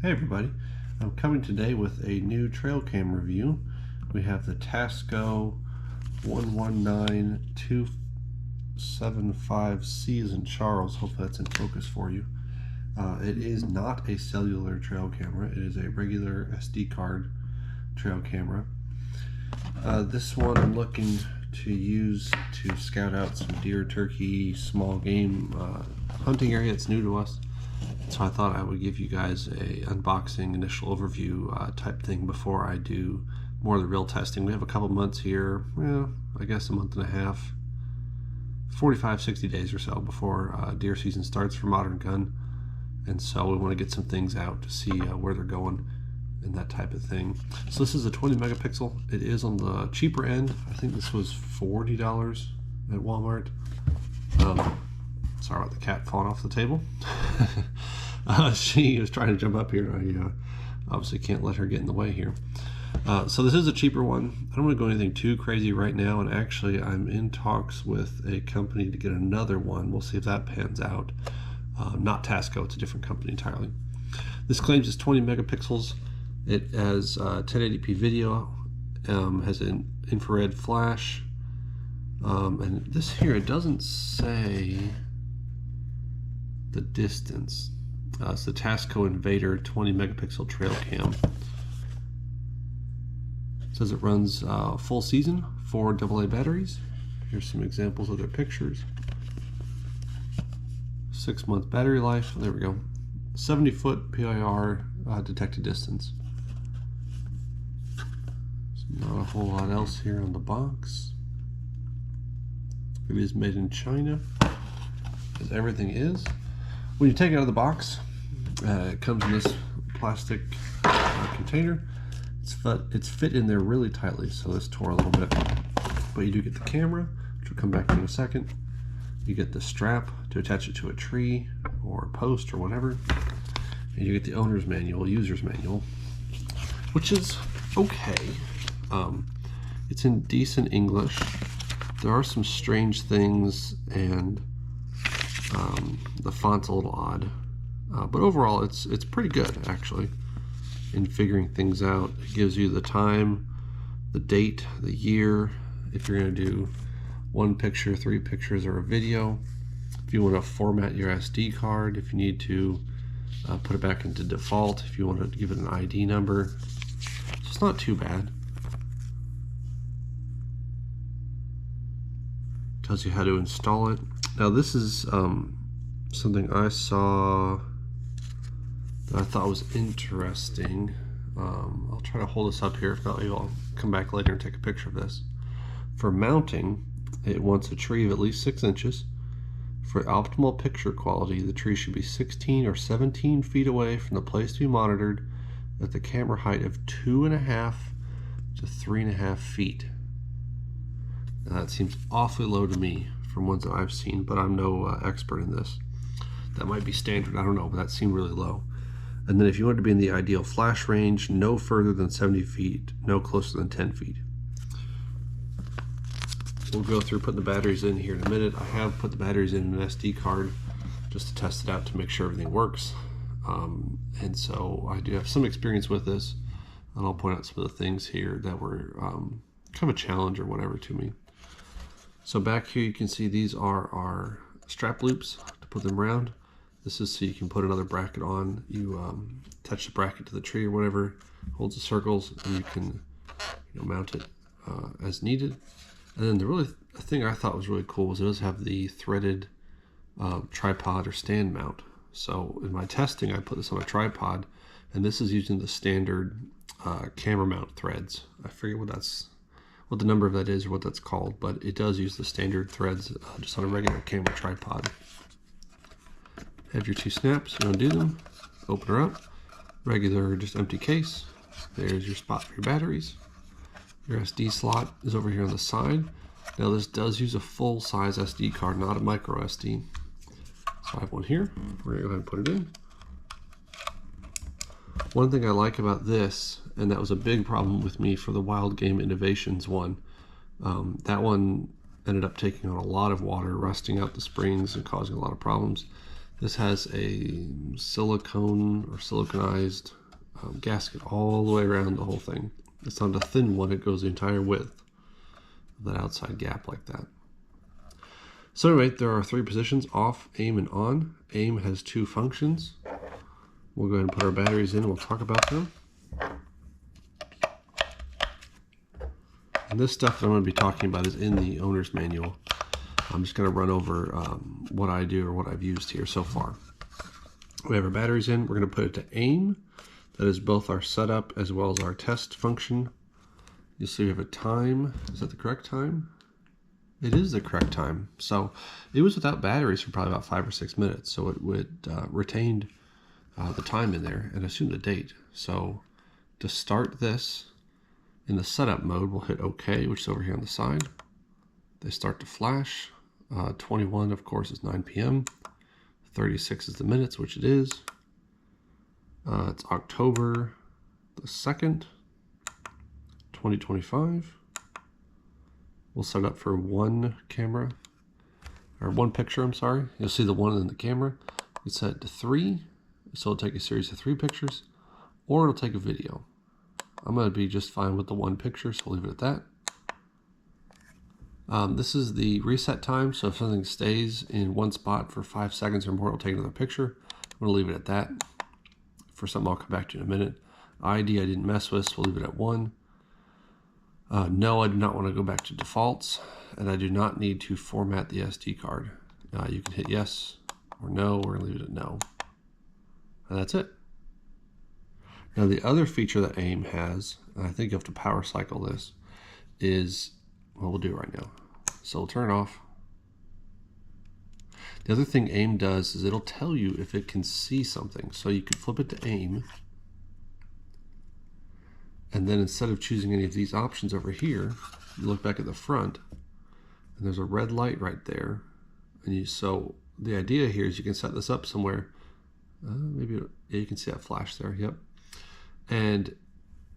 Hey everybody, I'm coming today with a new trail cam review. We have the Tasco 119275C as in Charles. Hopefully that's in focus for you. It is not a cellular trail camera, it is a regular SD card trail camera. This one I'm looking to use to scout out some deer, turkey, small game hunting area that's new to us. So I thought I would give you guys a unboxing, initial overview type thing before I do more of the real testing. We have a couple months here, well, I guess a month and a half, 45-60 days or so before deer season starts for Modern Gun. And so we want to get some things out to see where they're going and that type of thing. So this is a 20 megapixel. It is on the cheaper end. I think this was $40 at Walmart. Sorry about the cat falling off the table. She was trying to jump up here. I obviously can't let her get in the way here. So this is a cheaper one. I don't want to go anything too crazy right now, and actually I'm in talks with a company to get another one. We'll see if that pans out. Not Tasco, it's a different company entirely. This claims it's 20 megapixels. It has 1080p video, has an infrared flash, and this here, it doesn't say the distance. It's the Tasco Invader 20 megapixel trail cam. It says it runs full season, 4 AA batteries. Here's some examples of their pictures. 6-month battery life. There we go. 70-foot PIR detected distance. There's not a whole lot else here on the box. It is made in China, as everything is. When you take it out of the box, it comes in this plastic container. It's fit in there really tightly, so this tore a little bit. But you do get the camera, which will come back to in a second. You get the strap to attach it to a tree or a post or whatever. And you get the owner's manual, user's manual, which is okay. It's in decent English. There are some strange things, and the font's a little odd, but overall it's pretty good actually in figuring things out. It gives you the time, the date, the year, if you're going to do 1 picture, 3 pictures, or a video, if you want to format your SD card, if you need to put it back into default, if you want to give it an ID number. So it's not too bad. Tells you how to install it. Now this is something I saw that I thought was interesting. I'll try to hold this up here, if not maybe I'll come back later and take a picture of this. For mounting, it wants a tree of at least 6 inches. For optimal picture quality, the tree should be 16 or 17 feet away from the place to be monitored at the camera height of 2.5 to 3.5 feet. Now that seems awfully low to me from ones that I've seen, but I'm no expert in this. That might be standard, I don't know, but that seemed really low. And then if you want to be in the ideal flash range, no further than 70 feet, no closer than 10 feet. We'll go through putting the batteries in here in a minute. I have put the batteries in an SD card just to test it out to make sure everything works. And so I do have some experience with this, and I'll point out some of the things here that were kind of a challenge or whatever to me. So back here you can see these are our strap loops to put them around. This is so you can put another bracket on. You attach the bracket to the tree or whatever, holds the circles, and you can mount it as needed. And then the thing I thought was really cool was it does have the threaded tripod or stand mount. So in my testing I put this on a tripod, and this is using the standard camera mount threads. I forget what the number of that is or what that's called, but it does use the standard threads just on a regular camera tripod. Have your 2 snaps, you undo them, open her up, regular just empty case. There's your spot for your batteries. Your SD slot is over here on the side. Now this does use a full-size SD card, not a micro SD. So I have one here. We're gonna go ahead and put it in. One thing I like about this, and that was a big problem with me for the Wild Game Innovations one, that one ended up taking on a lot of water, rusting out the springs and causing a lot of problems. This has a silicone or siliconized gasket all the way around the whole thing. It's not a thin one, it goes the entire width of that outside gap like that. So anyway, there are 3 positions: off, aim, and on. Aim has 2 functions. We'll go ahead and put our batteries in and we'll talk about them. And this stuff that I'm going to be talking about is in the owner's manual. I'm just going to run over what I do or what I've used here so far. We have our batteries in. We're going to put it to aim. That is both our setup as well as our test function. You'll see we have a time. Is that the correct time? It is the correct time. So it was without batteries for probably about 5 or 6 minutes. So it would retained the time in there and assume the date. So to start this in the setup mode, we'll hit OK, which is over here on the side. They start to flash. 21, of course, is 9 p.m. 36 is the minutes, which it is. It's October the 2nd, 2025. We'll set it up for one camera, or one picture, I'm sorry. You'll see the one in the camera. We set it to 3, so it'll take a series of 3 pictures, or it'll take a video. I'm going to be just fine with the 1 picture, so we'll leave it at that. This is the reset time, so if something stays in one spot for 5 seconds or more, it'll take another picture. I'm going to leave it at that. For something I'll come back to in a minute. ID I didn't mess with, so we'll leave it at 1. No, I do not want to go back to defaults, and I do not need to format the SD card. You can hit yes or no. We're going to leave it at no. And that's it. Now the other feature that AIM has, and I think you have to power cycle this, is, well, we'll do it right now. So we'll turn it off. The other thing AIM does is it'll tell you if it can see something. So you could flip it to AIM, and then instead of choosing any of these options over here, you look back at the front, and there's a red light right there. And so the idea here is you can set this up somewhere. Yeah, you can see that flash there. Yep. And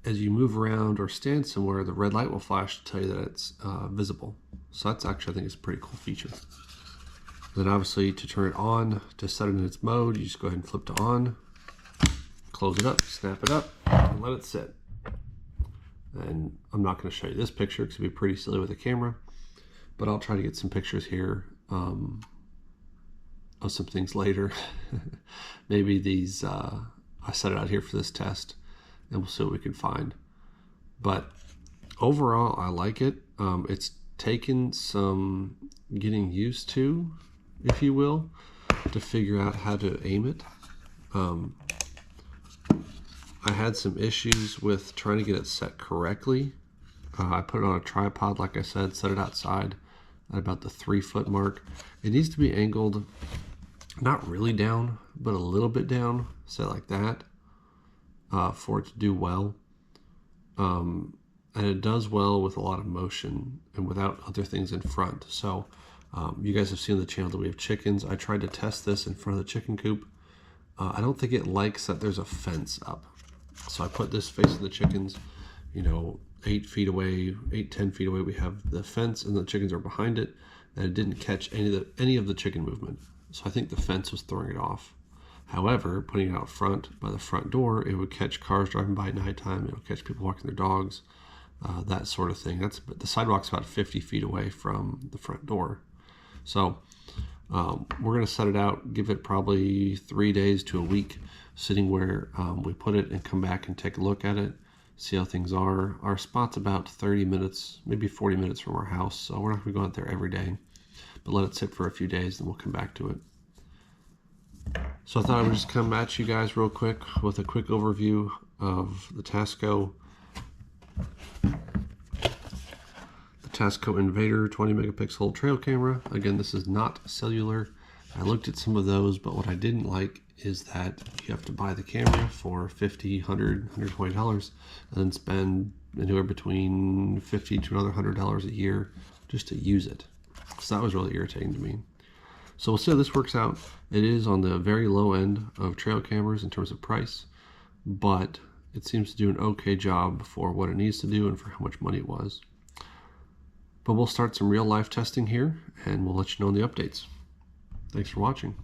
as you move around or stand somewhere, the red light will flash to tell you that it's visible. So that's actually, I think, it's a pretty cool feature. Then obviously to turn it on, to set it in its mode, you just go ahead and flip to on, close it up, snap it up, and let it sit. And I'm not going to show you this picture because it'd be pretty silly with a camera, but I'll try to get some pictures here of some things later. Maybe these, I set it out here for this test, and we'll see what we can find. But overall, I like it. It's taken some getting used to, if you will, to figure out how to aim it. I had some issues with trying to get it set correctly. I put it on a tripod, like I said, set it outside at about the 3-foot mark. It needs to be angled, not really down, but a little bit down, say like that, for it to do well. And it does well with a lot of motion and without other things in front. So you guys have seen on the channel that we have chickens. I tried to test this in front of the chicken coop. I don't think it likes that there's a fence up. So I put this facing the chickens, 8 feet away, 10 feet away. We have the fence and the chickens are behind it, and it didn't catch any of the chicken movement. So I think the fence was throwing it off. However, putting it out front by the front door, it would catch cars driving by at nighttime. It would catch people walking their dogs, that sort of thing. The sidewalk's about 50 feet away from the front door. So we're going to set it out, give it probably 3 days to a week, sitting where we put it, and come back and take a look at it, see how things are. Our spot's about 30 minutes, maybe 40 minutes from our house, so we're not going to go out there every day, but let it sit for a few days, and we'll come back to it. So I thought I would just come at you guys real quick with a quick overview of the Tasco Invader 20 megapixel trail camera. Again, this is not cellular. I looked at some of those, but what I didn't like is that you have to buy the camera for $50, $100, $120 and then spend anywhere between $50 to another $100 a year just to use it. So that was really irritating to me. So we'll see how this works out. It is on the very low end of trail cameras in terms of price, but it seems to do an okay job for what it needs to do and for how much money it was. But we'll start some real life testing here, and we'll let you know in the updates. Thanks for watching.